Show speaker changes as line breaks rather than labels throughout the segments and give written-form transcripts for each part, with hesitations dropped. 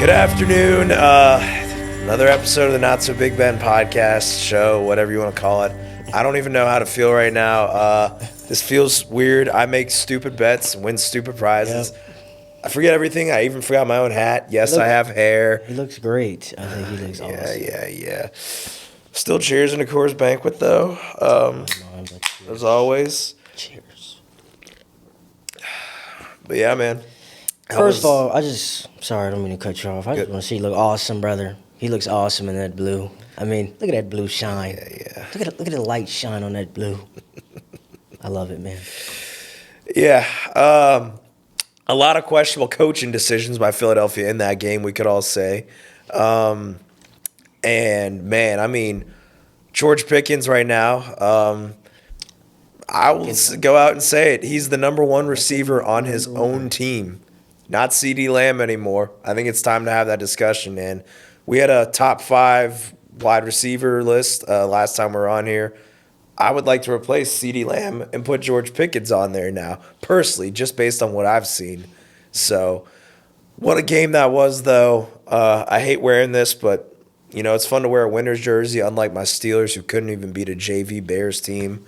Good afternoon. Another episode of the Not So Big Ben podcast, show, whatever you want to call it. I don't even know how to feel right now. This feels weird. I make stupid bets and win stupid prizes.
Yep.
I forget everything. I even forgot my own hat. Yes, I have hair.
He looks great. I think he looks awesome.
Yeah. Still cheers in the Coors Banquet, though. As always.
Cheers.
But yeah, man.
First of all, sorry, I don't mean to cut you off. I just want to say you look awesome, brother. He looks awesome in that blue. I mean, look at that blue shine.
Yeah.
Look at the light shine on that blue. I love it, man.
Yeah. A lot of questionable coaching decisions by Philadelphia in that game, we could all say. And, man, I mean, George Pickens right now, I will go out and say it. He's the number one receiver on his own team. Not CeeDee Lamb anymore. I think it's time to have that discussion, man. We had a top 5 wide receiver list last time we were on here. I would like to replace CeeDee Lamb and put George Pickens on there now, personally, just based on what I've seen. So, what a game that was, though. I hate wearing this, but, you know, it's fun to wear a winner's jersey, unlike my Steelers, who couldn't even beat a JV Bears team.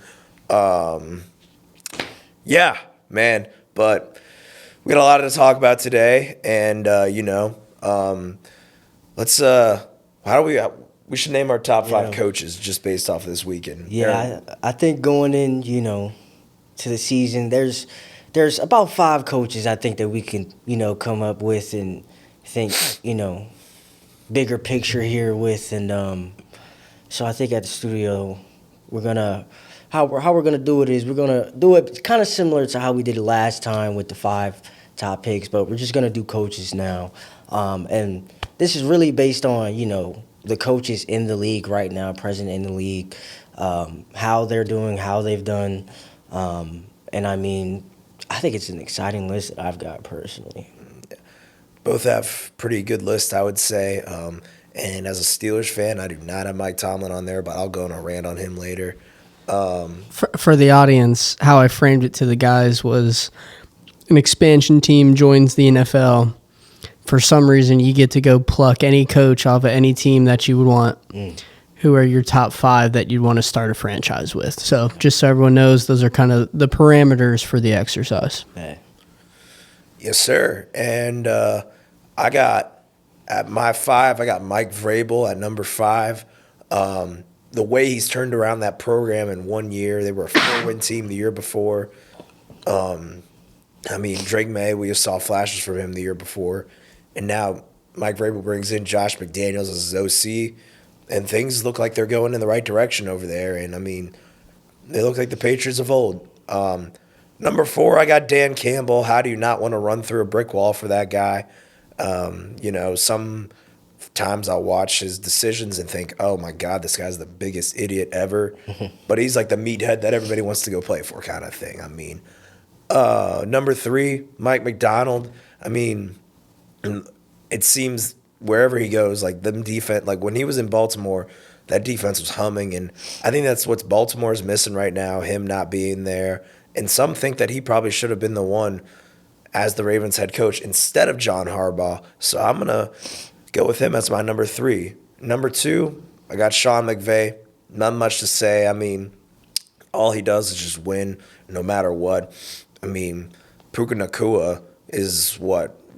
Yeah, man, but we got a lot to talk about today, and, let's, we should name our top 5 coaches just based off of this weekend.
Yeah, I think going in, to the season, there's about 5 coaches I think that we can, come up with and think, bigger picture here with. And so I think at the studio, how we're gonna do it is we're gonna do it kind of similar to how we did it last time with the 5 top picks, but we're just gonna do coaches now. And this is really based on, the coaches in the league right now, present in the league, how they're doing, how they've done. And I mean, I think it's an exciting list that I've got personally.
Both have pretty good lists, I would say. And as a Steelers fan, I do not have Mike Tomlin on there, but I'll go on a rant on him later.
For the audience, how I framed it to the guys was an expansion team joins the NFL. For some reason, you get to go pluck any coach off of any team that you would want. Who are your top 5 that you'd want to start a franchise with? So just so everyone knows, those are kind of the parameters for the exercise.
Hey.
Yes, sir. And I got, at my 5, I got Mike Vrabel at number 5. The way he's turned around that program in 1 year, they were a 4-win team the year before. Drake May, we just saw flashes from him the year before. And now Mike Vrabel brings in Josh McDaniels as his OC, and things look like they're going in the right direction over there. And, they look like the Patriots of old. Number 4, I got Dan Campbell. How do you not want to run through a brick wall for that guy? Sometimes I'll watch his decisions and think, oh, my God, this guy's the biggest idiot ever. But he's like the meathead that everybody wants to go play for kind of thing. Number 3, Mike McDonald. It seems wherever he goes, like them defense, like when he was in Baltimore, that defense was humming, and I think that's what Baltimore is missing right now, him not being there. And some think that he probably should have been the one as the Ravens head coach instead of John Harbaugh. So I'm gonna go with him as my number 3. Number 2, I got Sean McVay. Not much to say. All he does is just win no matter what. Puka Nacua is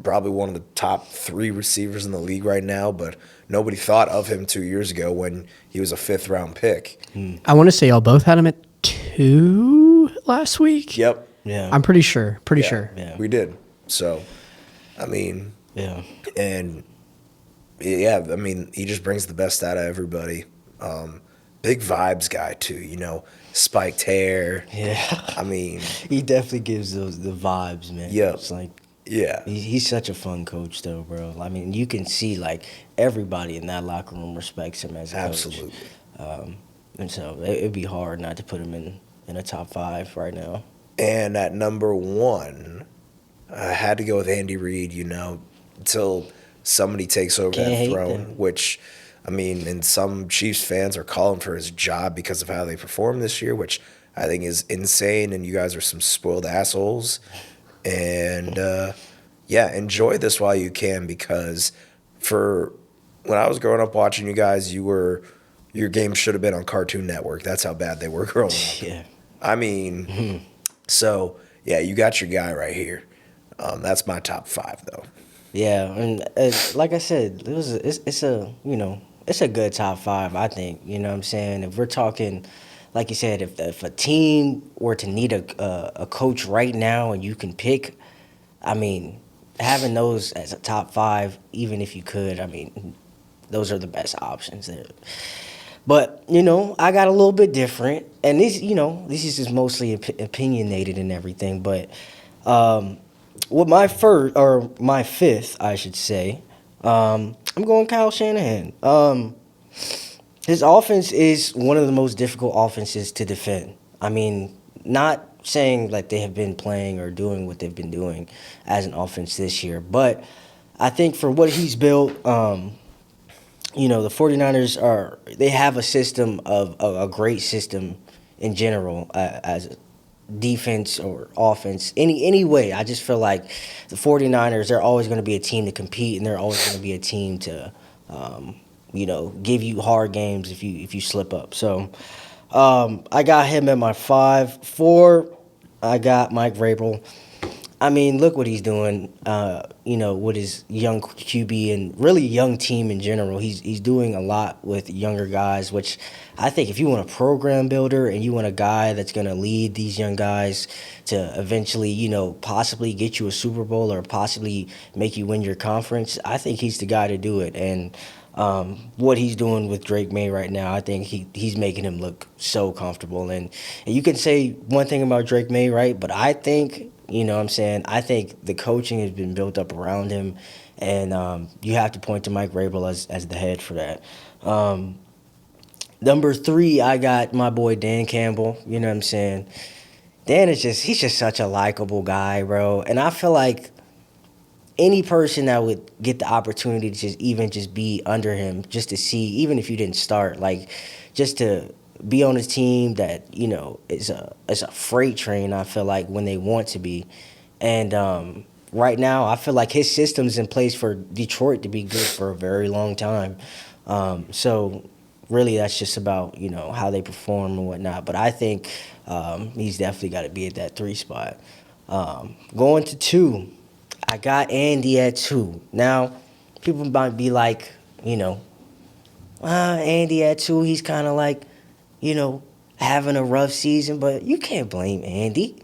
probably one of the top 3 receivers in the league right now, but nobody thought of him 2 years ago when he was a 5th-round pick.
I want to say y'all both had him at 2 last week.
Yep.
Yeah.
I'm pretty sure. Sure.
Yeah.
We did. So,
Yeah.
And, he just brings the best out of everybody. Big vibes guy, too, spiked hair.
Yeah. He definitely gives the vibes, man.
Yeah.
It's like,
yeah.
He's such a fun coach, though, bro. You can see, everybody in that locker room respects him as a coach.
Absolutely.
And so it'd be hard not to put him in a top 5 right now.
And at number 1, I had to go with Andy Reid, until somebody takes over that throne, which, and some Chiefs fans are calling for his job because of how they performed this year, which I think is insane, and you guys are some spoiled assholes. And, enjoy this while you can, because for when I was growing up watching you guys, your game should have been on Cartoon Network. That's how bad they were growing up.
Yeah.
I mean, so yeah, you got your guy right here. That's my top 5 though.
Yeah, and like I said, it's a it's a good top 5. I think what I'm saying. If we're talking, like you said, if a team were to need a coach right now and you can pick, I mean, having those as a top 5, even if you could, I mean, those are the best options there. But I got a little bit different, and this is just mostly opinionated and everything. But with my fifth, I should say, I'm going Kyle Shanahan. His offense is one of the most difficult offenses to defend. I mean, not saying like they have been playing or doing what they've been doing as an offense this year, but I think for what he's built, the 49ers they have a system of a great system in general as defense or offense. Any way, I just feel like the 49ers, they're always going to be a team to compete, and they're always going to be a team to give you hard games if you slip up. So I got him at my 5. 4, I got Mike Vrabel. I mean, look what he's doing, with his young QB and really young team in general. He's doing a lot with younger guys, which I think if you want a program builder and you want a guy that's going to lead these young guys to eventually, possibly get you a Super Bowl or possibly make you win your conference, I think he's the guy to do it. And what he's doing with Drake May right now, I think he's making him look so comfortable. And you can say one thing about Drake May, right? But I think, I think the coaching has been built up around him, and you have to point to Mike Vrabel as the head for that. Number 3, I got my boy Dan Campbell. You know what I'm saying? Dan he's just such a likable guy, bro. And I feel like any person that would get the opportunity to just be under him, just to see, even if you didn't start, like just to be on his team that is a freight train. I feel like when they want to be, and right now I feel like his system's in place for Detroit to be good for a very long time. So really, that's just about how they perform and whatnot. But I think he's definitely got to be at that 3 spot. Going to 2. I got Andy at 2. Now, people might be like, Andy at 2, he's kind of like, having a rough season, but you can't blame Andy.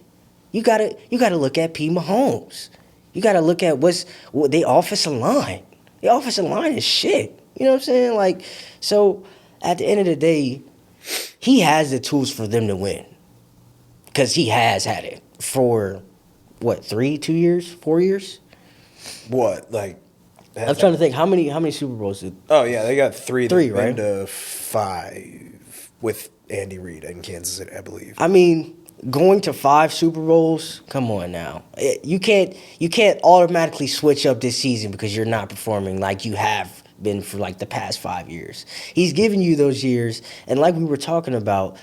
You gotta look at P. Mahomes. You gotta look at what they offensive line. The offensive line is shit. You know what I'm saying? Like, so at the end of the day, he has the tools for them to win. Because he has had it for 2 years, 4 years?
What, like?
I'm trying to think how many Super Bowls did.
Oh yeah, they got 3.
3,
They've
right?
been to 5 with Andy Reid in Kansas City, I believe.
I mean, going to 5 Super Bowls, come on now. You can't automatically switch up this season because you're not performing like you have been for like the past 5 years. He's giving you those years, and like we were talking about,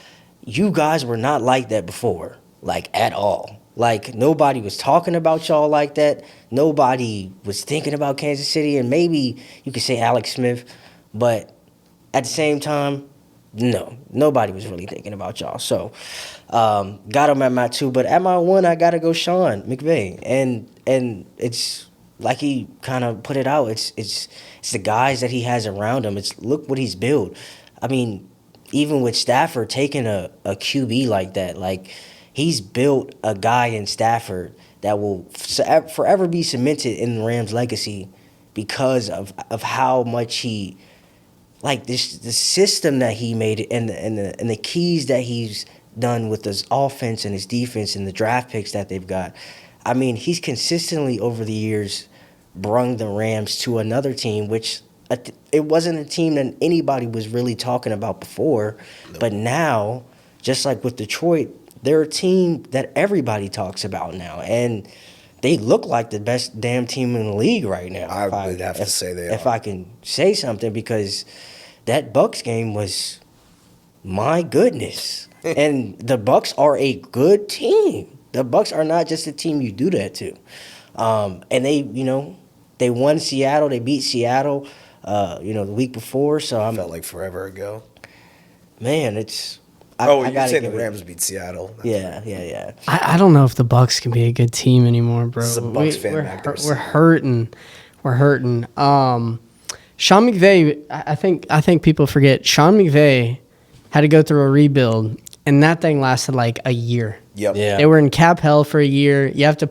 you guys were not like that before, like at all. Like, nobody was talking about y'all like that. Nobody was thinking about Kansas City, and maybe you could say Alex Smith, but at the same time, no, nobody was really thinking about y'all. So, got him at my 2, but at my 1, I gotta go Sean McVay, and it's like he kind of put it out. It's the guys that he has around him. Look what he's built. I mean, even with Stafford taking a QB like that, like, he's built a guy in Stafford that will forever be cemented in the Rams' legacy because of how much he, like, the system that he made and the keys that he's done with his offense and his defense and the draft picks that they've got. I mean, he's consistently over the years brung the Rams to another team, which it wasn't a team that anybody was really talking about before. No. But now, just like with Detroit, they're a team that everybody talks about now, and they look like the best damn team in the league right now.
I would have to say they are.
If I can say something, because that Bucs game was, my goodness. And the Bucs are a good team. The Bucs are not just a team you do that to. And they, they won Seattle. They beat Seattle, the week before. So
Felt like forever ago.
man, it's.
You're
gotta
saying the
give it-
Rams beat Seattle. That's
Yeah.
I don't know if the Bucks can be a good team anymore, bro.
Some Bucks fan back there
we're
saying-
hurting. We're hurting. Sean McVay, I think people forget Sean McVay had to go through a rebuild, and that thing lasted like a year.
Yep.
Yeah.
They were in cap hell for a year. You have to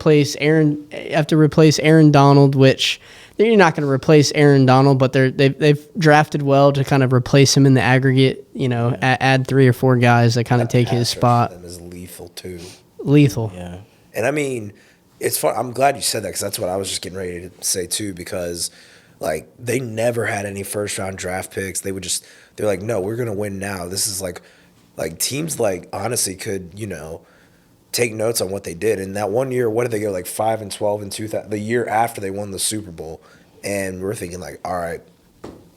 replace Aaron Donald, which you're not going to replace Aaron Donald, but they've drafted well to kind of replace him in the aggregate. Add 3 or 4 guys that kind of take his
Pass rush
spot.
for them is lethal too.
Lethal.
Yeah.
And I mean, it's fun. I'm glad you said that because that's what I was just getting ready to say too. Because like they never had any first round draft picks. They're like, no, we're gonna win now. This is like teams like honestly could take notes on what they did. And that one year, what did they go like 5-12 in 2000? The year after they won the Super Bowl, and we're thinking like, all right,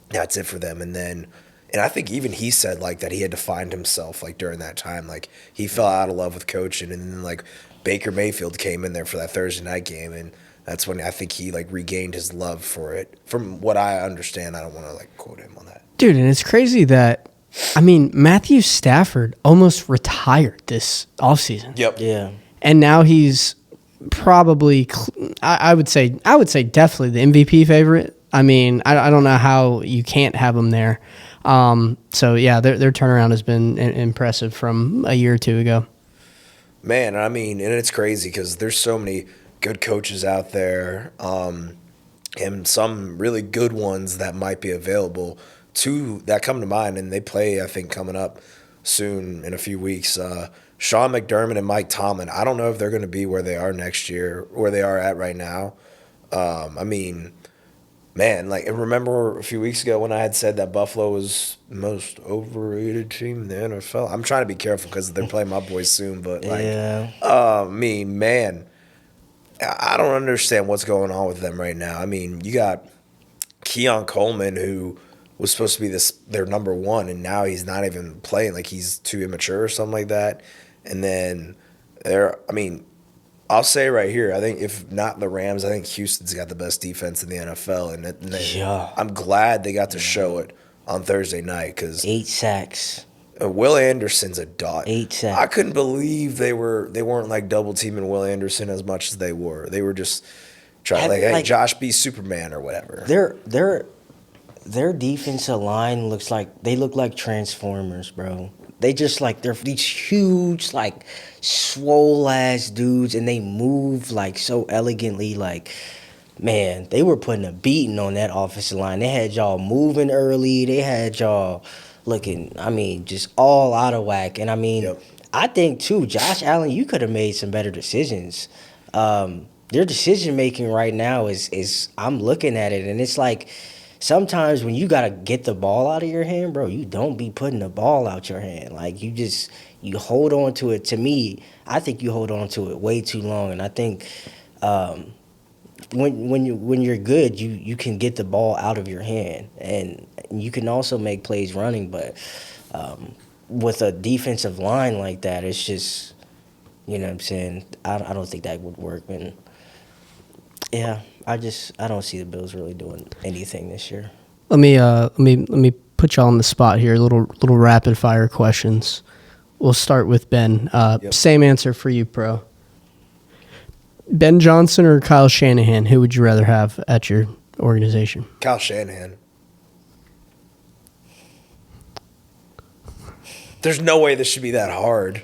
that's it for them. And I think even he said like that he had to find himself like during that time. Like he fell out of love with coaching, and then like Baker Mayfield came in there for that Thursday night game, and that's when I think he like regained his love for it. From what I understand, I don't want to like quote him on that.
Dude, and it's crazy that, Matthew Stafford almost retired this offseason.
Yep.
Yeah.
And now he's probably, I would say definitely the MVP favorite. I don't know how you can't have him there. So, yeah, their turnaround has been impressive from a year or two ago.
Man, and it's crazy because there's so many good coaches out there, and some really good ones that might be available. 2 that come to mind, and they play, I think, coming up soon in a few weeks. Sean McDermott and Mike Tomlin. I don't know if they're going to be where they are next year, where they are at right now. Man, like remember a few weeks ago when I had said that Buffalo was the most overrated team in the NFL? I'm trying to be careful because they're playing my boys soon, but like, man, I don't understand what's going on with them right now. You got Keon Coleman, who was supposed to be their number 1, and now he's not even playing. Like he's too immature or something like that. And then I'll say right here, I think if not the Rams, I think Houston's got the best defense in the NFL, and I'm glad they got to show it on Thursday night because
8 sacks.
Will Anderson's a dot.
8 sacks.
I couldn't believe they weren't like double teaming Will Anderson as much as they were. They were just trying hey, Josh be Superman or whatever.
Their defensive line look like Transformers, bro. They just like they're these huge like swole ass dudes, and they move like so elegantly. Like, man, they were putting a beating on that offensive line. They had y'all moving early. They had y'all looking, just all out of whack. And I think too, Josh Allen, you could have made some better decisions. Their decision making right now is I'm looking at it, and it's like. Sometimes when you got to get the ball out of your hand, bro, you don't be putting the ball out your hand. Like, you hold on to it. To me, I think you hold on to it way too long. And I think when you're good, you can get the ball out of your hand. And you can also make plays running. But with a defensive line like that, it's just, you know what I'm saying? I don't think that would work. And, yeah. I don't see the Bills really doing anything this year.
Let me put y'all on the spot here. Little rapid fire questions. We'll start with Ben. Same answer for you, Pro. Ben Johnson or Kyle Shanahan? Who would you rather have at your organization?
Kyle Shanahan. There's no way this should be that hard.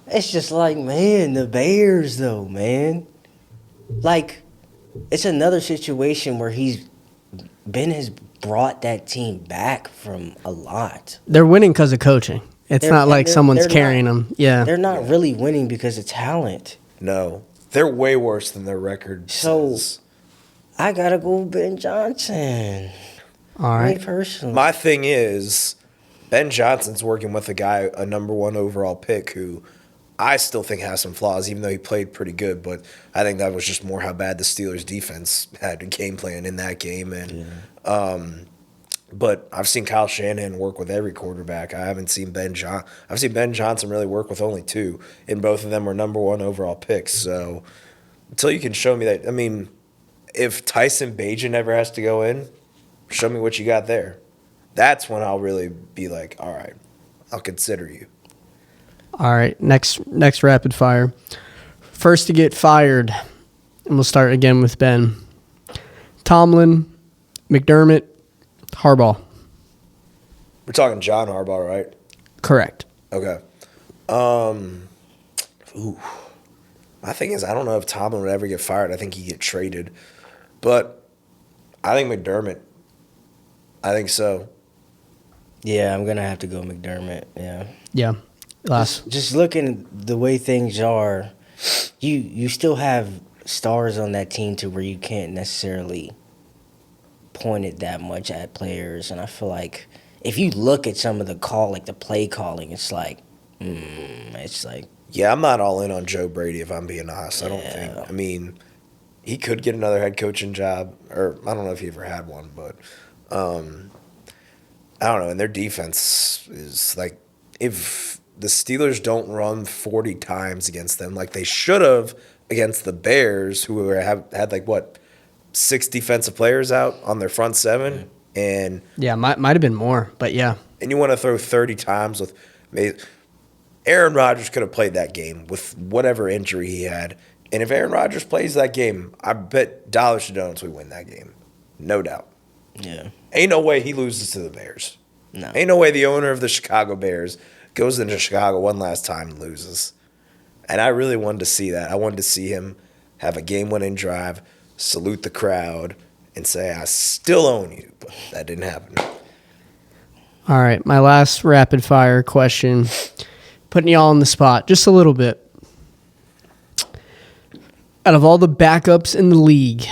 It's just like, man, the Bears though, man. Like, it's another situation where Ben has brought that team back from a lot.
They're winning because of coaching. It's not like someone's carrying them. Yeah.
They're not really winning because of talent.
No. They're way worse than their record says.
I got to go Ben Johnson.
All right.
Me personally.
My thing is, Ben Johnson's working with a number 1 overall pick who I still think has some flaws, even though he played pretty good. But I think that was just more how bad the Steelers' defense had a game plan in that game. And but I've seen Kyle Shanahan work with every quarterback. I haven't seen I've seen Ben Johnson really work with only 2, and both of them were number 1 overall picks. So until you can show me that. I mean, if Tyson Bagent ever has to go in, show me what you got there. That's when I'll really be like, all right, I'll consider you.
All right, next rapid fire. First to get fired, and we'll start again with Ben. Tomlin, McDermott, Harbaugh.
We're talking John Harbaugh, right?
Correct.
Okay. My thing is, I don't know if Tomlin would ever get fired. I think he'd get traded. But I think McDermott. I think so.
Yeah, I'm gonna have to go McDermott. Yeah.
Yeah. Last.
Just looking the way things are, you still have stars on that team to where you can't necessarily point it that much at players, and I feel like if you look at some of the the play calling, it's like.
Yeah, I'm not all in on Joe Brady, if I'm being honest. I don't think. I mean, he could get another head coaching job, or I don't know if he ever had one, but I don't know. And their defense is like, if the Steelers don't run 40 times against them like they should have against the Bears, who had like, what, 6 defensive players out on their front 7? And
Yeah, might have been more, but yeah.
And you want to throw 30 times with Aaron Rodgers could have played that game with whatever injury he had. And if Aaron Rodgers plays that game, I bet dollars to donuts we win that game. No doubt.
Yeah.
Ain't no way he loses to the Bears.
No.
Ain't no way the owner of the Chicago Bears goes into Chicago one last time and loses. And I really wanted to see that. I wanted to see him have a game-winning drive, salute the crowd, and say, I still own you. But that didn't happen.
All right, my last rapid fire question. Putting you all on the spot just a little bit. Out of all the backups in the league,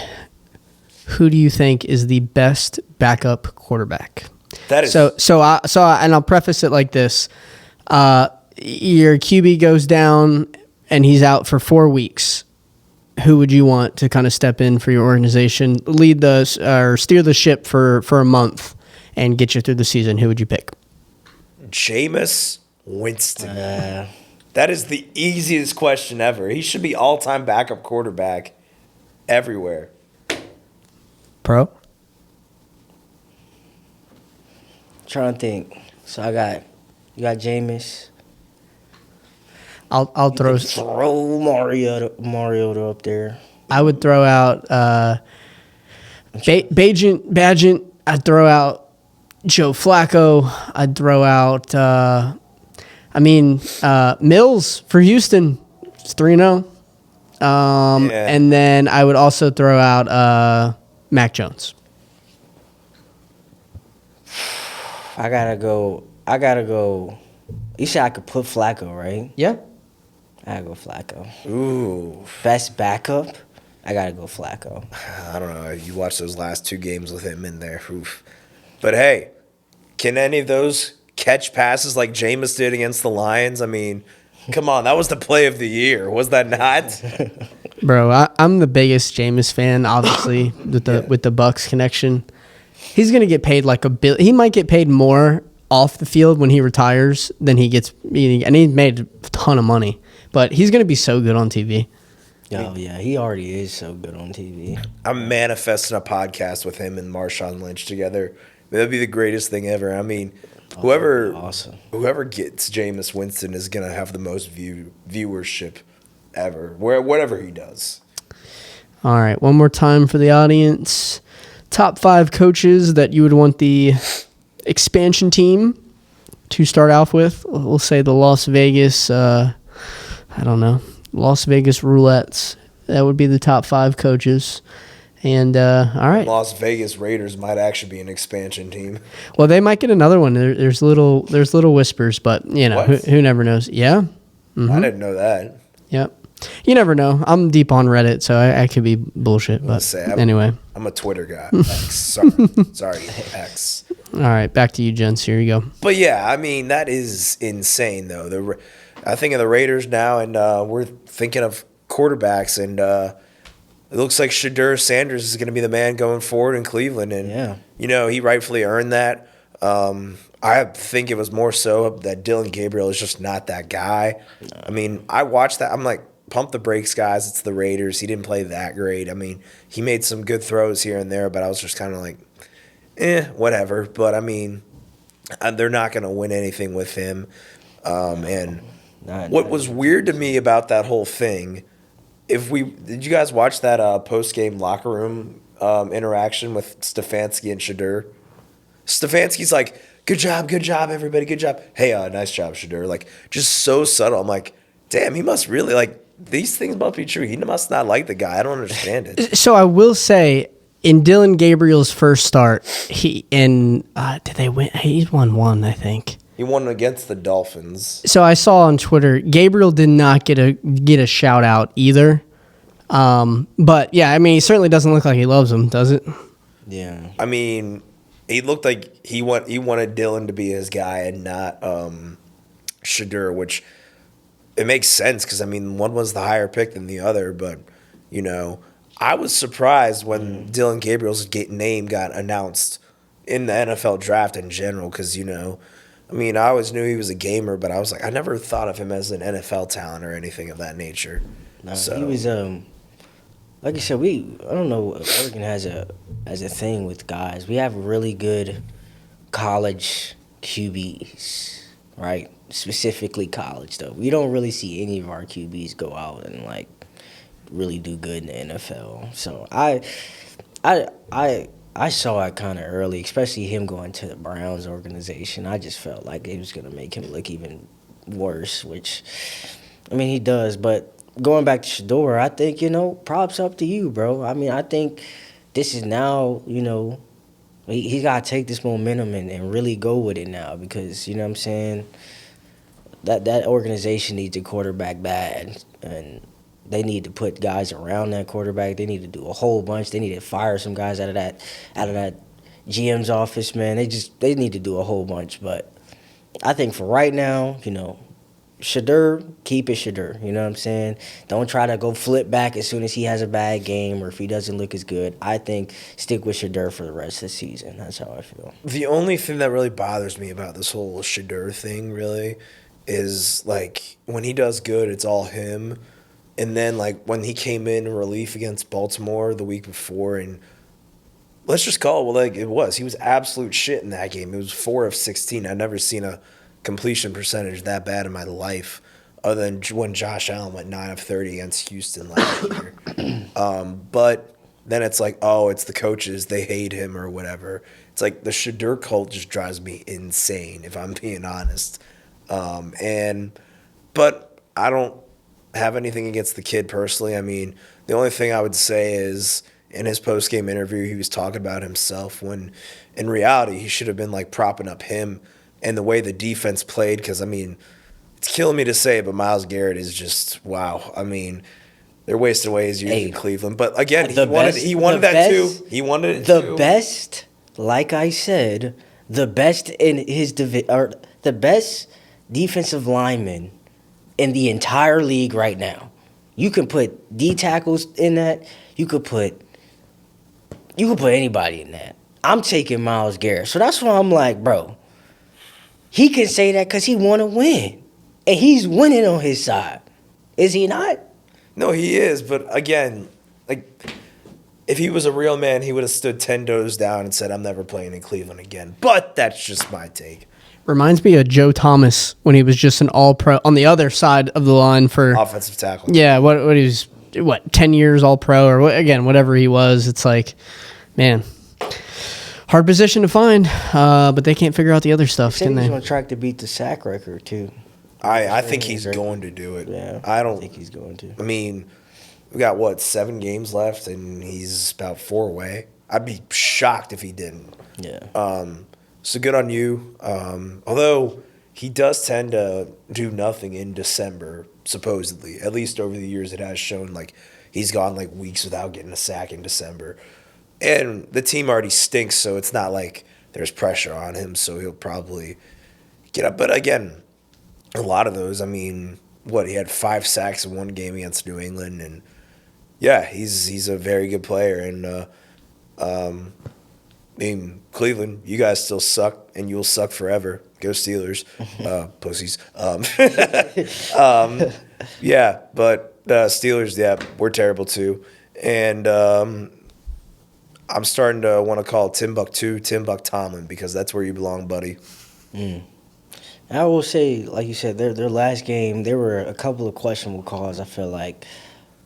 who do you think is the best backup quarterback?
That is
And I'll preface it like this: your QB goes down and he's out for 4 weeks. Who would you want to kind of step in for your organization, lead or steer the ship for a month, and get you through the season? Who would you pick?
Jameis Winston. That is the easiest question ever. He should be all-time backup quarterback everywhere.
Pro?
Trying to think. So you got Jameis.
I'll throw
Mariota up there.
I would throw out Bagent. I'd throw out Joe Flacco. I'd throw out Mills for Houston. It's 3-0. And then I would also throw out Mac Jones.
I gotta go. You said I could put Flacco, right?
Yeah.
I gotta go Flacco.
Ooh.
Best backup? I gotta go Flacco.
I don't know. You watch those last 2 games with him in there. Oof. But, hey, can any of those catch passes like Jameis did against the Lions? I mean, come on. That was the play of the year. Was that not?
Bro, I'm the biggest Jameis fan, obviously, with the Bucks connection. He's going to get paid like he might get paid more off the field when he retires than he gets, and he made a ton of money. But he's going to be so good on TV.
Oh, yeah, he already is so good on TV.
I'm manifesting a podcast with him and Marshawn Lynch together. That'd be the greatest thing ever. I mean, whoever gets Jameis Winston is going to have the most viewership ever, whatever he does.
All right, one more time for the audience. Top 5 coaches that you would want the expansion team to start off with. We'll say the Las Vegas, Las Vegas Roulettes. That would be the top 5 coaches. And, all right.
Las Vegas Raiders might actually be an expansion team.
Well, they might get another one. There's little whispers, but, who never knows. Yeah. Mm-hmm.
I didn't know that.
Yep. You never know. I'm deep on Reddit, so I could be bullshit. But anyway.
I'm a Twitter guy. X. Sorry, X.
All right, back to you, gents. Here you go.
But, yeah, I mean, that is insane, though. I think of the Raiders now, and we're thinking of quarterbacks, and it looks like Shedeur Sanders is going to be the man going forward in Cleveland. And, he rightfully earned that. I think it was more so that Dylan Gabriel is just not that guy. I mean, I watched that. I'm like, pump the brakes, guys. It's the Raiders. He didn't play that great. I mean, he made some good throws here and there, but I was just kind of like, whatever. But, I mean, they're not going to win anything with him. And what was weird to me about that whole thing, did you guys watch that post-game locker room interaction with Stefanski and Shedeur? Stefanski's like, good job, everybody, good job. Hey, nice job, Shedeur. Like, just so subtle. I'm like, damn, he must really, like, these things must be true. He must not like the guy. I don't understand it.
So I will say, in Dylan Gabriel's first start, did they win? He's won one, I think.
He won against the Dolphins.
So I saw on Twitter, Gabriel did not get a shout out either. But yeah, I mean, he certainly doesn't look like he loves him, does it?
Yeah.
I mean, he looked like he wanted Dylan to be his guy and not Shedeur, which it makes sense because, I mean, one was the higher pick than the other. But, you know, I was surprised when Dylan Gabriel's name got announced in the NFL draft in general because, you know, I mean, I always knew he was a gamer, but I was like, I never thought of him as an NFL talent or anything of that nature.
No,
so
he was like I said, I don't know, Oregon has a thing with guys. We have really good college QBs, right? Specifically college though. We don't really see any of our QBs go out and like really do good in the NFL. So I saw it kind of early, especially him going to the Browns organization. I just felt like it was going to make him look even worse, which, I mean, he does. But going back to Shedeur, I think, you know, props up to you, bro. I mean, I think this is now, you know, he got to take this momentum and really go with it now because, you know what I'm saying, that organization needs a quarterback bad, and they need to put guys around that quarterback. They need to do a whole bunch. They need to fire some guys out of that GM's office, man. They need to do a whole bunch. But I think for right now, you know, Shedeur, keep it Shedeur. You know what I'm saying? Don't try to go flip back as soon as he has a bad game or if he doesn't look as good. I think stick with Shedeur for the rest of the season. That's how I feel.
The only thing that really bothers me about this whole Shedeur thing really is, like, when he does good, it's all him. And then, like, when he came in relief against Baltimore the week before, and let's just call it what like it was. He was absolute shit in that game. It was 4 of 16. I've never seen a completion percentage that bad in my life, other than when Josh Allen went 9 of 30 against Houston last year. But then it's like, oh, it's the coaches. They hate him or whatever. It's like the Shedeur cult just drives me insane, if I'm being honest. But I don't have anything against the kid personally. I mean, the only thing I would say is in his post-game interview, he was talking about himself when in reality he should have been like propping up him and the way the defense played. Because, I mean, it's killing me to say it, but Myles Garrett is just, wow. I mean, they're wasting away his years in Cleveland. But again, he wanted that too. He wanted it too.
The best, like I said, the best in his or the best defensive lineman in the entire league right now. You can put D tackles in that. You could put anybody in that. I'm taking Myles Garrett. So that's why I'm like, bro, he can say that because he want to win. And he's winning on his side. Is he not?
No, he is. But again, like, if he was a real man, he would have stood 10 toes down and said, I'm never playing in Cleveland again. But that's just my take.
Reminds me of Joe Thomas when he was just an all-pro on the other side of the line for
offensive tackle.
Yeah, what he was, 10 years all-pro or whatever he was. It's like, man, hard position to find, but they can't figure out the other stuff, can they?
He's on track to beat the sack record too.
I think he's going to do it.
Yeah,
I don't
think he's going to.
I mean, we got 7 games left, and he's about 4 away. I'd be shocked if he didn't.
Yeah.
So good on you. Although he does tend to do nothing in December, supposedly. At least over the years, it has shown like he's gone like weeks without getting a sack in December. And the team already stinks, so it's not like there's pressure on him. So he'll probably get up. But again, a lot of those. I mean, he had 5 sacks in one game against New England, and yeah, he's a very good player. And I mean, Cleveland, you guys still suck, and you'll suck forever. Go Steelers, pussies. Yeah, but The Steelers, yeah, we're terrible too. And I'm starting to want to call Timbuktu Timbuk Tomlin because that's where you belong, buddy.
I will say, like you said, their last game, there were a couple of questionable calls. I feel like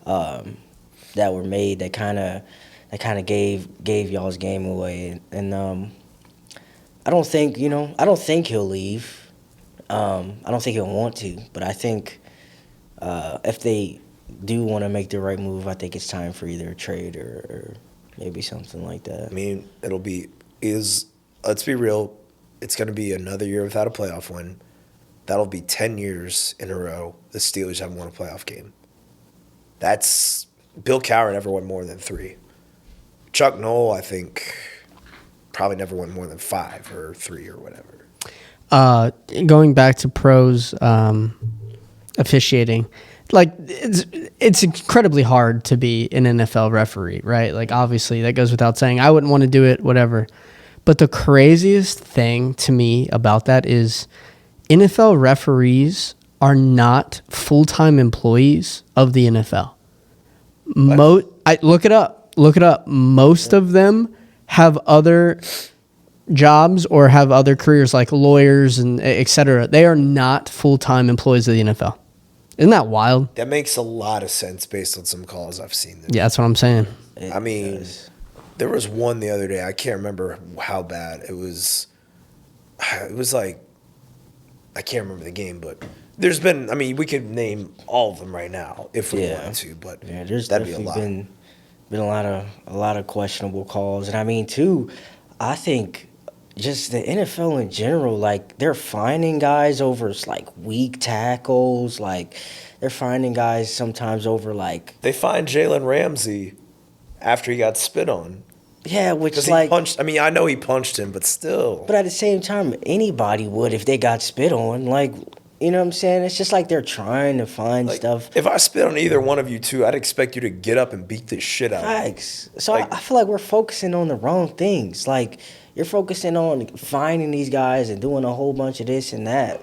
that were made that kind of gave y'all's game away, and I don't think he'll leave. I don't think he'll want to, but I think if they do want to make the right move, I think it's time for either a trade or maybe something like that.
I mean, let's be real, it's going to be another year without a playoff win. That'll be 10 years in a row the Steelers haven't won a playoff game. That's Bill Cowher never won more than 3. Chuck Noll, I think, probably never won more than 5 or 3 or whatever.
Going back to pros officiating, like it's incredibly hard to be an NFL referee, right? Like obviously that goes without saying. I wouldn't want to do it, whatever. But the craziest thing to me about that is NFL referees are not full-time employees of the NFL. Look it up. Most of them have other jobs or have other careers like lawyers and et cetera. They are not full-time employees of the NFL. Isn't that wild?
That makes a lot of sense based on some calls I've seen.
Yeah, that's what I'm saying.
I mean, there was one the other day. I can't remember how bad it was. It was like, I can't remember the game, but there's been. I mean, we could name all of them right now if we wanted to, but
there's
that'd be a
definitely
lot.
been a lot of questionable calls, and I mean too, I think just the NFL in general, like they're finding guys over like weak tackles, like they're finding guys sometimes over like
They find Jalen Ramsey after he got spit on.
Yeah, which
Because
like
he punched. I mean, I know he punched him, but still.
But at the same time, anybody would if they got spit on. Like, you know what I'm saying? It's just like they're trying to find stuff.
If I spit on either one of you two, I'd expect you to get up and beat the shit out of me.
Facts. So I feel like we're focusing on the wrong things. Like, you're focusing on finding these guys and doing a whole bunch of this and that.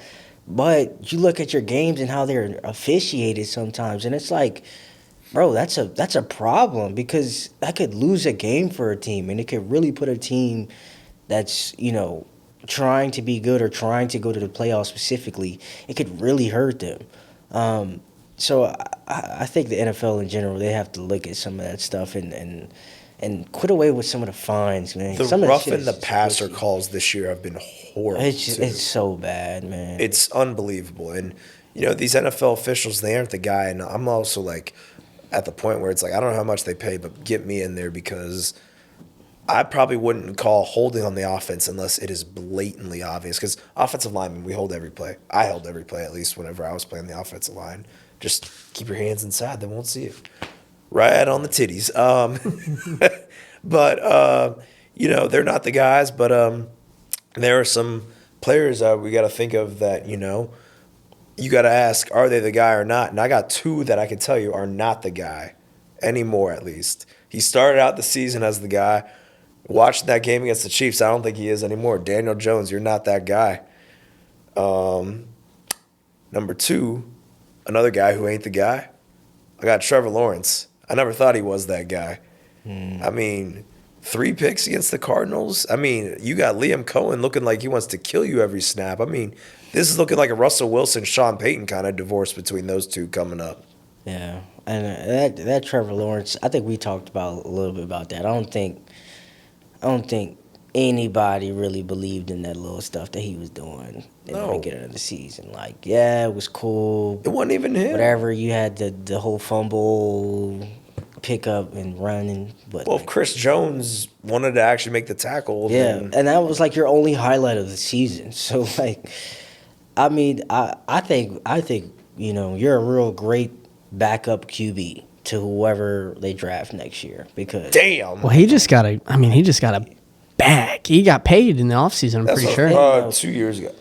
But you look at your games and how they're officiated sometimes, and it's like, bro, that's a problem because that could lose a game for a team, and it could really put a team that's, you know, trying to be good or trying to go to the playoffs specifically, it could really hurt them. So I think the NFL in general, they have to look at some of that stuff and quit away with some of the fines, man.
The
some
rough and the passer calls this year have been horrible.
It's so bad, man.
It's unbelievable. And, you know, these NFL officials, they aren't the guy. And I'm also like at the point where it's like, I don't know how much they pay, but get me in there because I probably wouldn't call holding on the offense unless it is blatantly obvious. Because offensive linemen, we hold every play. I held every play, at least whenever I was playing the offensive line. Just keep your hands inside. They won't see it. Right on the titties. But, you know, they're not the guys. But there are some players we got to think of that, you know, you got to ask, are they the guy or not? And I got two that I can tell you are not the guy anymore, at least. He started out the season as the guy. Watching that game against the Chiefs, I don't think he is anymore. Daniel Jones, you're not that guy. Number two, another guy who ain't the guy. I got Trevor Lawrence. I never thought he was that guy. I mean, 3 picks against the Cardinals. I mean, you got Liam Cohen looking like he wants to kill you every snap. I mean, this is looking like a Russell Wilson, Sean Payton kind of divorce between those two coming up.
Yeah, and that Trevor Lawrence, I think we talked about a little bit about that. I don't think anybody really believed in that little stuff that he was doing in the beginning of the season. Like, yeah, it was cool.
It wasn't even him.
Whatever, you had the whole fumble, pick up and running. But
well, if Chris Jones wanted to actually make the tackle,
and that was like your only highlight of the season. So like, I mean, I think you know, you're a real great backup QB to whoever they draft next year because
damn.
Well, he just got a bag. He got paid in the offseason, I'm pretty sure.
2 years ago.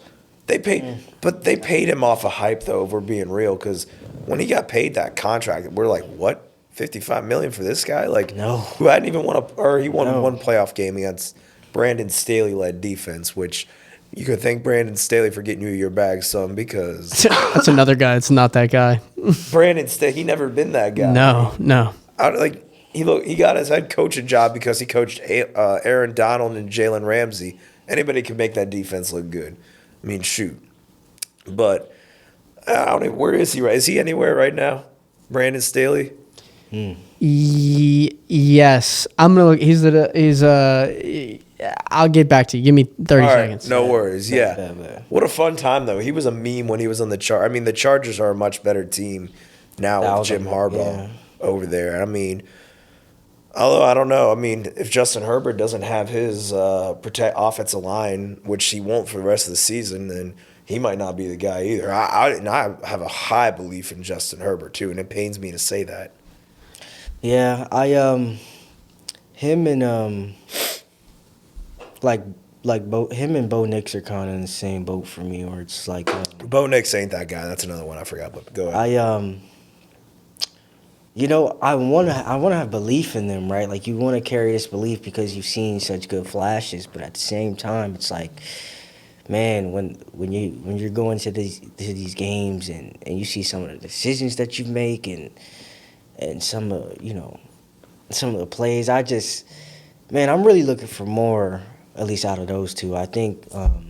They paid him off of hype though, if we're being real, because when he got paid that contract, we're like, what? $55 million for this guy? Like,
no.
Who hadn't even won he won one playoff game against Brandon Staley led defense, which You could thank Brandon Staley for getting you your bag, son, because
That's another guy. It's not that guy.
Brandon Staley, he never been that guy.
No.
He got his head coaching job because he coached Aaron Donald and Jalen Ramsey. Anybody can make that defense look good. I mean, shoot. But I don't know, where is he? Is he anywhere right now? Brandon Staley?
Yes, I'm gonna look. I'll get back to you. Give me 30
All right,
seconds.
no worries. Yeah.
bad.
What a fun time, though. He was a meme when he was on the Chargers. I mean, the Chargers are a much better team now with Jim Harbaugh over there. I mean, although I don't know. I mean, if Justin Herbert doesn't have his offensive line, which he won't for the rest of the season, then he might not be the guy either. I have a high belief in Justin Herbert, too, and it pains me to say that.
Yeah, him and him and Bo Nix are kind of in the same boat for me, where it's like
Bo Nix ain't that guy. That's another one I forgot. But go ahead.
I want to have belief in them, right? Like you want to carry this belief because you've seen such good flashes, but at the same time, it's like, man, when you're going to these games and you see some of the decisions that you make and some of the plays, I'm really looking for more, at least out of those two. I think I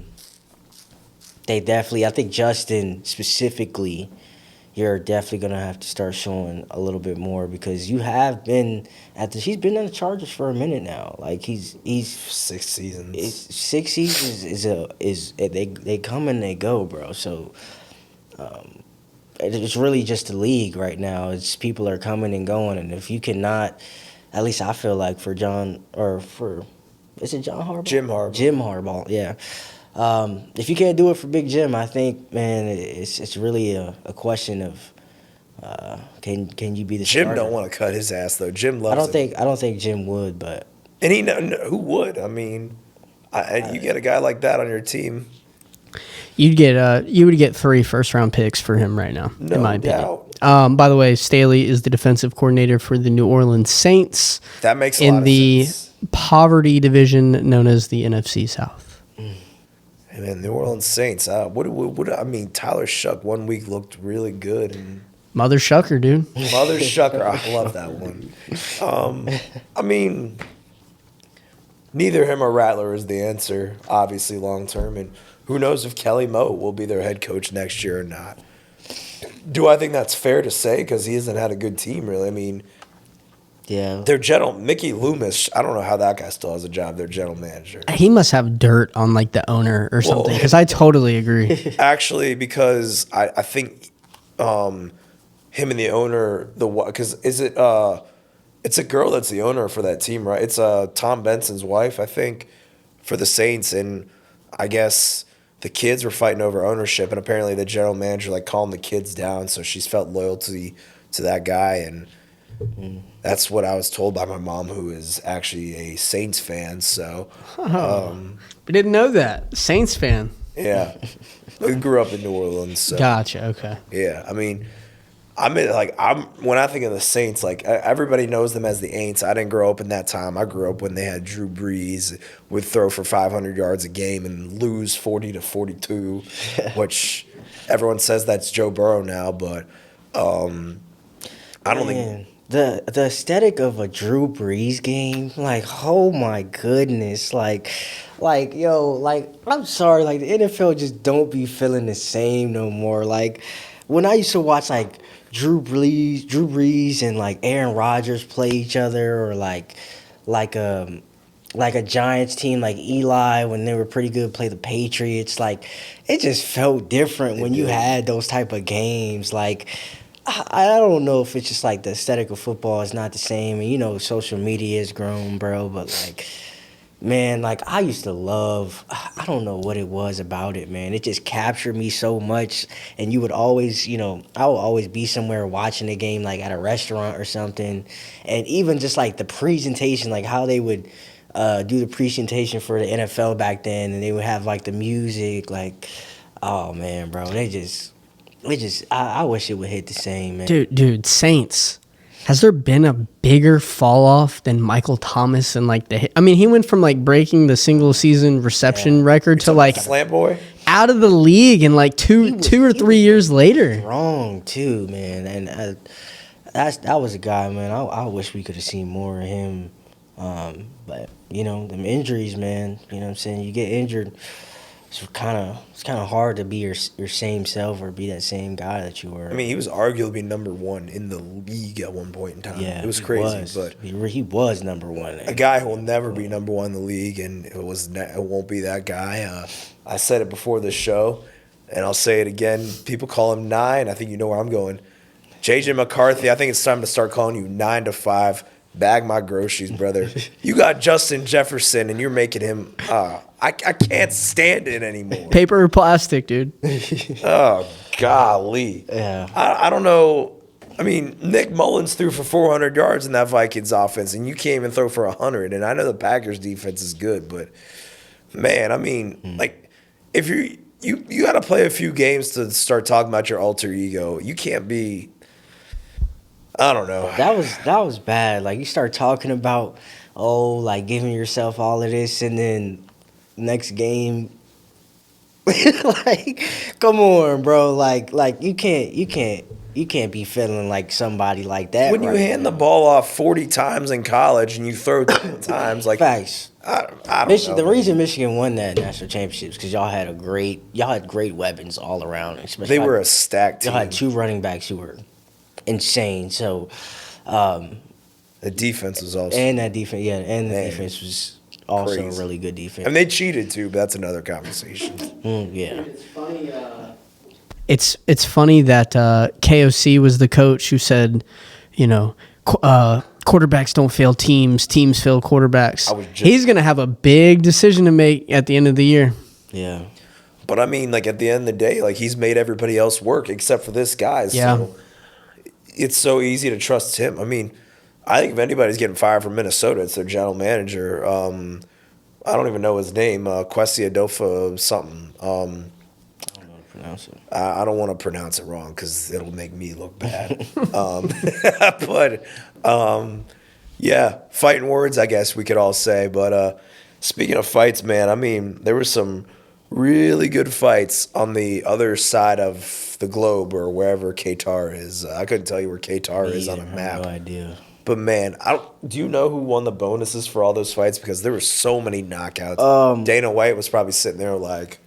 think Justin specifically, you're definitely gonna have to start showing a little bit more because he's been in the Chargers for a minute now. Like he's
6 seasons.
6 seasons they come and they go, bro. So it's really just the league right now. It's people are coming and going, and if you cannot, at least I feel like is it John Harbaugh?
Jim Harbaugh.
Jim Harbaugh, yeah. If you can't do it for Big Jim, I think, man, it's really a question of can you be the
Jim
starter?
don't want to cut his ass though. Jim loves.
I don't think Jim would, but
who would? I mean, you get a guy like that on your team.
You would get 3 first-round picks for him right now, in my opinion.
Doubt.
By the way, Staley is the defensive coordinator for the New Orleans Saints.
That makes a lot of sense.
In the poverty division known as the NFC South.
And then New Orleans Saints. I mean, Tyler Shuck 1 week looked really good. And
Mother Shucker, dude.
Mother Shucker, I love that one. I mean, neither him or Rattler is the answer, obviously, long term. And who knows if Kelly Moe will be their head coach next year or not. Do I think that's fair to say? Because he hasn't had a good team, really. I mean,
yeah.
their Mickey Loomis, I don't know how that guy still has a job, their general manager.
He must have dirt on, like, the owner or something, because I totally agree.
Actually, because I think him and the owner, because it's a girl that's the owner for that team, right? It's Tom Benson's wife, I think, for the Saints, and I guess the kids were fighting over ownership, and apparently the general manager like calmed the kids down, so she's felt loyalty to that guy, and that's what I was told by my mom, who is actually a Saints fan. So,
We didn't know that. Saints fan.
yeah, we grew up in New Orleans. So.
Gotcha. Okay.
Yeah, I mean, when I think of the Saints, like everybody knows them as the Aints. I didn't grow up in that time. I grew up when they had Drew Brees would throw for 500 yards a game and lose 40-42, which everyone says that's Joe Burrow now, but I don't think
the aesthetic of a Drew Brees game, like, oh my goodness, like I'm sorry, like the NFL just don't be feeling the same no more. Like when I used to watch like Drew Brees and like Aaron Rodgers play each other, or like a Giants team like Eli when they were pretty good play the Patriots. Like it just felt different when you had those type of games. Like I don't know if it's just like the aesthetic of football is not the same, and social media has grown, bro. But like, man, like I used to love. I don't know what it was about it, man. It just captured me so much, and you would always, I would always be somewhere watching the game, like at a restaurant or something, and even just like the presentation, like how they would do the presentation for the NFL back then, and they would have like the music, like, oh man, bro, I wish it would hit the same, man.
Dude, Saints. Has there been a bigger fall off than Michael Thomas and like he went from like breaking the single season reception record to like
Slant boy.
out of the league in like two or 3 years later.
Wrong too, man. And that was a guy, man. I wish we could have seen more of him. But them injuries, man. You know what I'm saying? You get injured. It's kind of hard to be your same self or be that same guy that you were.
I mean, he was arguably number one in the league at one point in time.
Yeah,
it was crazy, but
he was number one.
A guy who will never be number one in the league, and it won't be that guy. I said it before the show, and I'll say it again. People call him 9. I think you know where I'm going. JJ McCarthy. I think it's time to start calling you 9 to 5. Bag my groceries, brother. You got Justin Jefferson, and you're making him. I can't stand it anymore.
Paper or plastic, dude?
Oh, golly.
Yeah.
I don't know. I mean, Nick Mullins threw for 400 yards in that Vikings offense, and you can't even throw for 100. And I know the Packers defense is good, but, man, I mean, like, if you got to play a few games to start talking about your alter ego. You can't be. I don't know.
That was bad. Like, you start talking about, like giving yourself all of this, and then next game, like, come on, bro. Like you can't be feeling like somebody like that.
When you hand the ball off 40 times in college and you throw 10 times, like
facts.
I don't know.
The reason Michigan won that national championship is because y'all had great weapons all around.
They were a stacked team.
Y'all had 2 running backs who were insane. So,
the defense was also.
And that defense, the defense was also
crazy.
a really good defense.
And they cheated too, but that's another conversation.
Yeah.
It's funny. It's funny that KOC was the coach who said, quarterbacks don't fail teams fail quarterbacks. He's going to have a big decision to make at the end of the year.
Yeah.
But I mean, like at the end of the day, like he's made everybody else work except for this guy.
Yeah.
So it's so easy to trust him. I mean, I think if anybody's getting fired from Minnesota, it's their general manager. I don't even know his name. Kwesi Adolfo something.
I don't know how to pronounce it.
I don't want to pronounce it wrong because it'll make me look bad. But yeah, fighting words, I guess we could all say. But speaking of fights, man, I mean, there were some really good fights on the other side of the globe or wherever Qatar is. I couldn't tell you where Qatar is on a map.
I have no idea.
But man, do you know who won the bonuses for all those fights? Because there were so many knockouts. Dana White was probably sitting there like,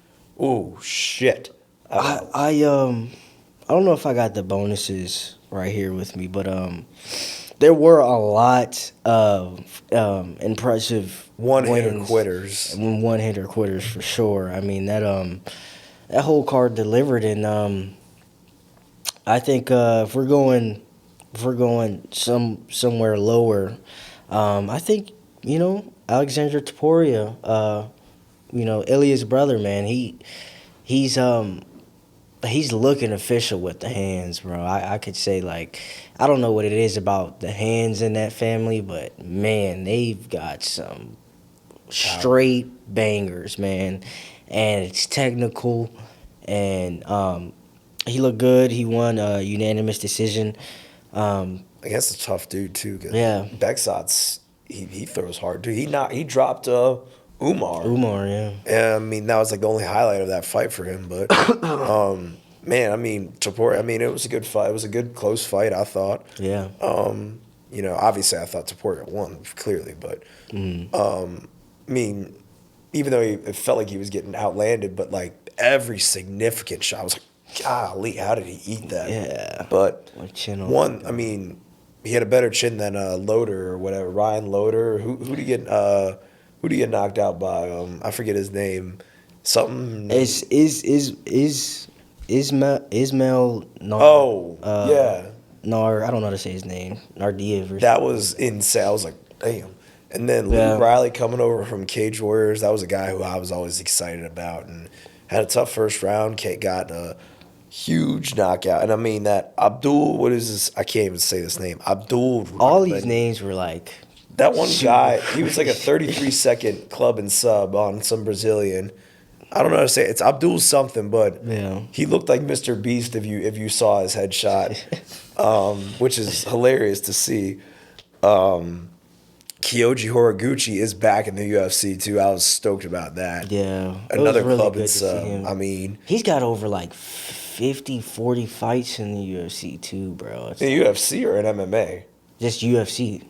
"Ooh, shit."
I don't know if I got the bonuses right here with me, but there were a lot of impressive
One-hitter quitters.
One-hitter quitters for sure. I mean that whole card delivered, and I think if we're going somewhere lower, I think Alexander Topuria, Ilya's brother, man, he's looking official with the hands, bro. I could say, like, I don't know what it is about the hands in that family, but man, they've got some straight bangers, man, and it's technical, and he looked good. He won a unanimous decision.
I guess a tough dude too.
Yeah.
Bexot's he throws hard too. He dropped Umar.
Yeah.
I mean, that was like the only highlight of that fight for him. But man, I mean, Topuria. I mean, it was a good fight. It was a good close fight, I thought.
Yeah.
Obviously, I thought Topuria won clearly, but I mean, even though it felt like he was getting outlanded, but like every significant shot, I was like, golly, how did he eat that?
Yeah.
But
I
mean, he had a better chin than Loader or whatever. Ryan Loader. Who did he get knocked out by? I forget his name. Something.
Ismail Nar.
Oh, yeah.
Nar. I don't know how to say his name. Nardiev.
That was insane. I was like, damn. And then Luke Riley coming over from Cage Warriors. That was a guy who I was always excited about and had a tough first round. Got a huge knockout. And I mean that Abdul, what is this? I can't even say this name. Abdul.
All these names were like.
That one guy, he was like a 33-second club and sub on some Brazilian. I don't know how to say it. It's Abdul something, but
Yeah.
he looked like Mr. Beast if you saw his headshot, which is hilarious to see. Kyoji Horiguchi is back in the UFC too. I was stoked about that.
Yeah, it was
Another
really
club
good
in
to see
sub.
him.
I mean,
He's got over like 50, 40 fights in the UFC too, bro. It's
in UFC or in MMA?
just UFC.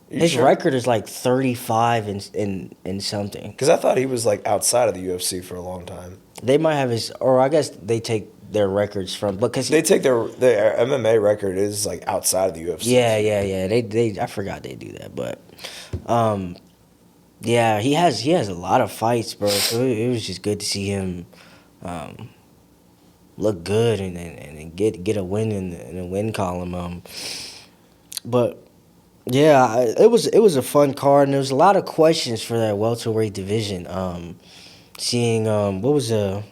You
His
sure?
record is like 35 and something.
Because I thought he was like outside of the UFC for a long time.
They might have his, or I guess they take their records from because
They take their MMA record is like outside of the UFC.
yeah. They I forgot they do that, but yeah, he has a lot of fights, bro. So it was just good to see him look good and get a win in the win column. But yeah, it was a fun card, and there was a lot of questions for that welterweight division. Seeing what was the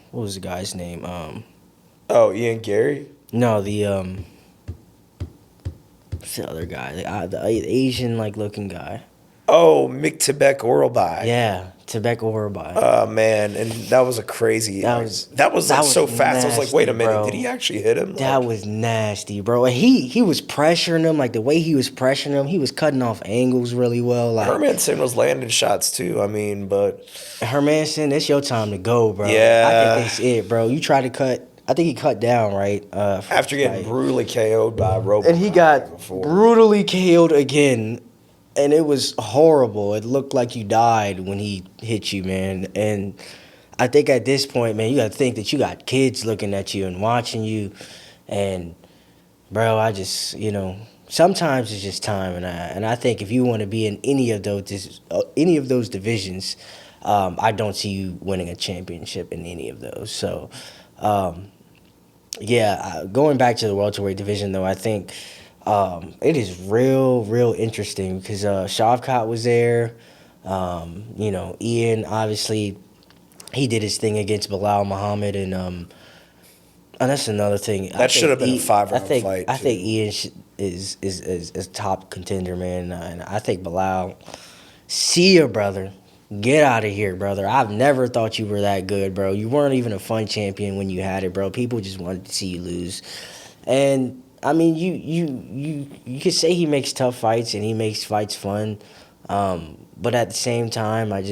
guy's name?
Oh, Ian Gary?
No, what's the other guy? The Asian like looking guy.
Oh, Mick Tibek Oralbai.
Yeah, Tebek Orbai.
Oh man, and that was a crazy. That was like so fast. I was like, wait a
nasty,
minute,
bro.
did he actually hit him?
That
Like,
was nasty, bro. And he was pressuring him, like the way he was pressuring him, he was cutting off angles really well. Like
Hermanson was landing shots too. I mean, but
Hermanson, it's your time to go, bro.
Yeah.
I think that's it, bro. You try to cut. I think he cut down, right?
after getting
like-
brutally KO'd by Robocop
and he got
before.
brutally KO'd again, and it was horrible. It looked like you died when he hit you, man. And I think at this point, man, you got to think that you got kids looking at you and watching you, and bro, I just sometimes it's just time, and I think if you want to be in any of those divisions, I don't see you winning a championship in any of those. So. Going back to the welterweight division, though, I think it is real interesting because Shavkat was there. Ian, obviously, he did his thing against Bilal Muhammad, and that's another thing.
That should have been a 5-round fight,
I
too.
think Ian is top contender, man, and I think Bilal. See ya, brother. Get out of here, brother. I've never thought you were that good, bro. You weren't even a fun champion when you had it, bro. People just wanted to see you lose. And I mean, you could say he makes tough fights and he makes fights fun. But at the same time, I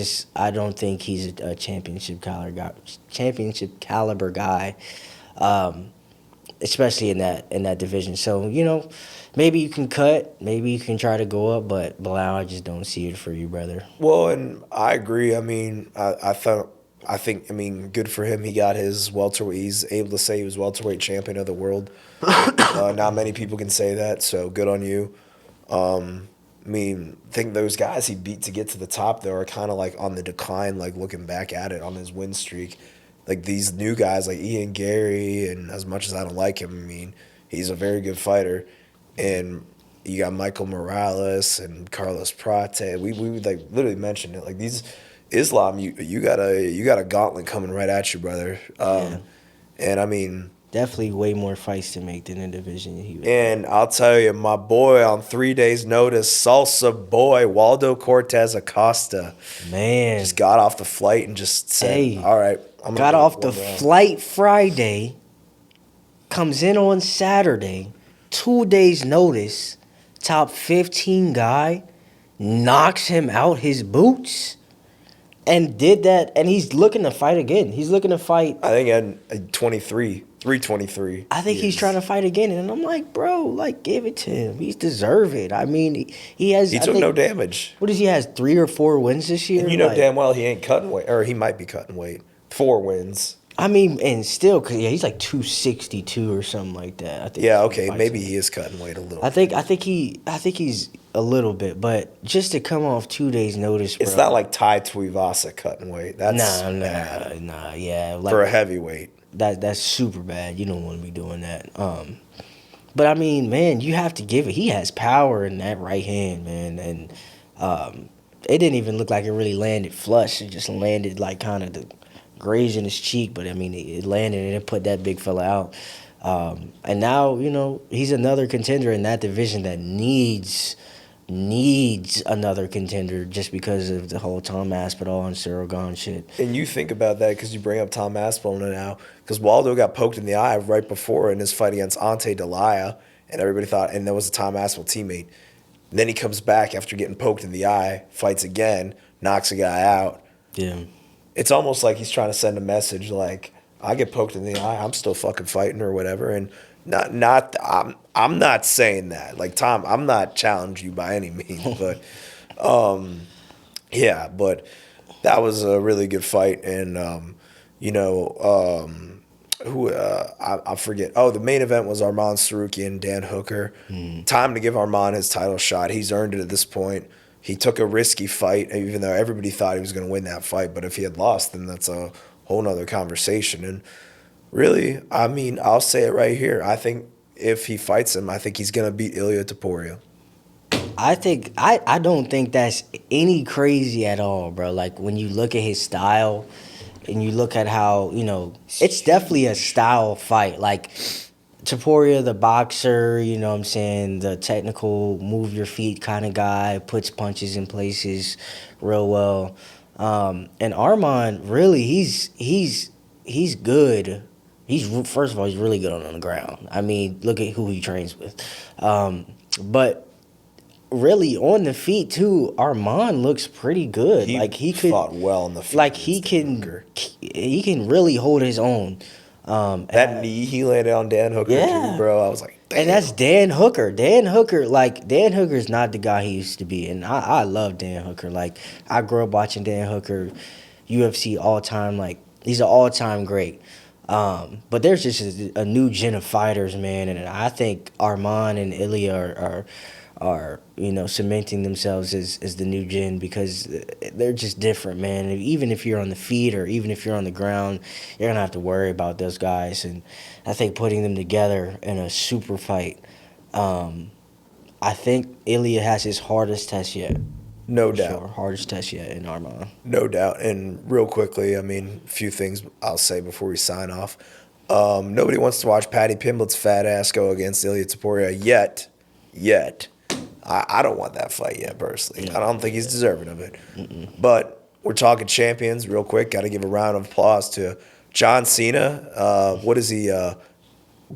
don't think he's a championship caliber guy. Especially in that division. So, maybe you can cut, maybe you can try to go up, but Bilal, I just don't see it for you, brother.
Well, and I agree. I mean, I think good for him. He got his welterweight. He's able to say he was welterweight champion of the world. Not many people can say that, so good on you. I think those guys he beat to get to the top, though, are kind of like on the decline, like looking back at it on his win streak. Like these new guys like Ian Gary, and as much as I don't like him, he's a very good fighter. And you got Michael Morales and Carlos Prate. We like literally mentioned it. Like these Islam, you got a gauntlet coming right at you, brother.
Yeah.
And
Definitely way more fights to make than the division he was.
and I'll tell you, my boy on 3 days' notice, salsa boy Waldo Cortez Acosta,
Man.
just got off the flight and just said,
Hey,
"All right, I'm gonna
got
make
off the
one round."
flight Friday, comes in on Saturday, 2 days notice, top 15 guy, knocks him out his boots, and did that, and he's looking to fight again. He's looking to fight.
I think at 323.
I think he's trying to fight again, and I'm like, bro, like, give it to him. He's deserve it. I mean, he has.
He took no damage.
What does he has? 3 or 4 wins this year.
And you know
Like,
damn well he ain't cutting weight, or he might be cutting weight. 4 wins.
I mean, and still, cause he's like 262 or something like that. I think.
Yeah, okay, maybe he is cutting weight a little.
I think he's a little bit, but just to come off 2 days notice, bro.
It's not like Tai Tuivasa cutting weight. That's bad
nah, yeah, like
for a heavyweight.
that's super bad. You don't want to be doing that. But I mean, man, you have to give it. He has power in that right hand, man, and it didn't even look like it really landed flush. It just landed like kind of the graze in his cheek, but I mean, it landed and it put that big fella out. And now, he's another contender in that division that needs needs another contender just because of the whole Tom Aspinall and Cyril Gahn shit.
And you think about that because you bring up Tom Aspinall now, because Waldo got poked in the eye right before in his fight against Ante Delia, and everybody thought, and that was a Tom Aspinall teammate. And then he comes back after getting poked in the eye, fights again, knocks a guy out.
Yeah.
It's almost like he's trying to send a message like, I get poked in the eye, I'm still fucking fighting or whatever. And I'm not saying that. Like, Tom, I'm not challenging you by any means, but yeah, but that was a really good fight. And I forget. Oh, the main event was Arman Sarukian and Dan Hooker. Time to give Arman his title shot. He's earned it at this point. He took a risky fight, even though everybody thought he was going to win that fight. But if he had lost, then that's a whole nother conversation. And really, I mean, I'll say it right here. I think if he fights him, I think he's going to beat Ilia Topuria.
I don't think that's any crazy at all, bro. Like, when you look at his style and you look at how, it's definitely a style fight. Like, Topuria, the boxer, you know what I'm saying, the technical move your feet kind of guy, puts punches in places real well. And Arman, really, he's good. First of all, he's really good on the ground. I mean, look at who he trains with. But really on the feet too, Arman looks pretty good.
He fought well on the feet.
Like he can really hold his own.
That knee he landed on Dan Hooker too, bro. I was like, damn.
And that's Dan Hooker. Dan Hooker's not the guy he used to be. And I love Dan Hooker. Like, I grew up watching Dan Hooker, UFC all time. Like, he's an all time great. But there's just a new gen of fighters, man. And I think Arman and Ilia are cementing themselves as the new gen because they're just different, man. And even if you're on the feet or even if you're on the ground, you're going to have to worry about those guys. And I think putting them together in a super fight, I think Ilia has his hardest test yet.
No doubt.
Sure. Hardest test yet in Arman.
No doubt. And real quickly, I mean, a few things I'll say before we sign off. Nobody wants to watch Paddy Pimblett's fat ass go against Ilia Topuria yet. I don't want that fight yet, personally. I don't think he's deserving of it. But we're talking champions real quick. Got to give a round of applause to John Cena. What is he?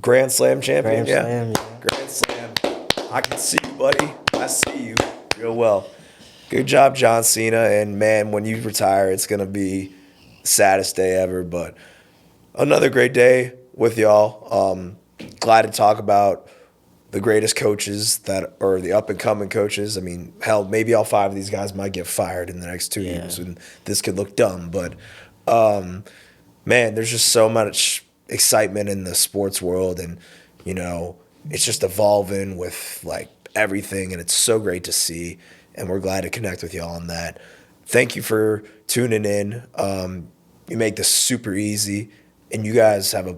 Grand Slam champion?
Grand Slam.
Grand Slam. I can see you, buddy. I see you real well. Good job, John Cena. And, man, when you retire, it's going to be the saddest day ever. But another great day with y'all. Glad to talk about the greatest coaches or the up-and-coming coaches. I mean, hell, maybe all 5 of these guys might get fired in the next 2 years, and this could look dumb. But, man, there's just so much excitement in the sports world, and, it's just evolving with, like, everything, and it's so great to see, and we're glad to connect with y'all on that. Thank you for tuning in. You make this super easy, and you guys have a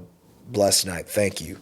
blessed night. Thank you.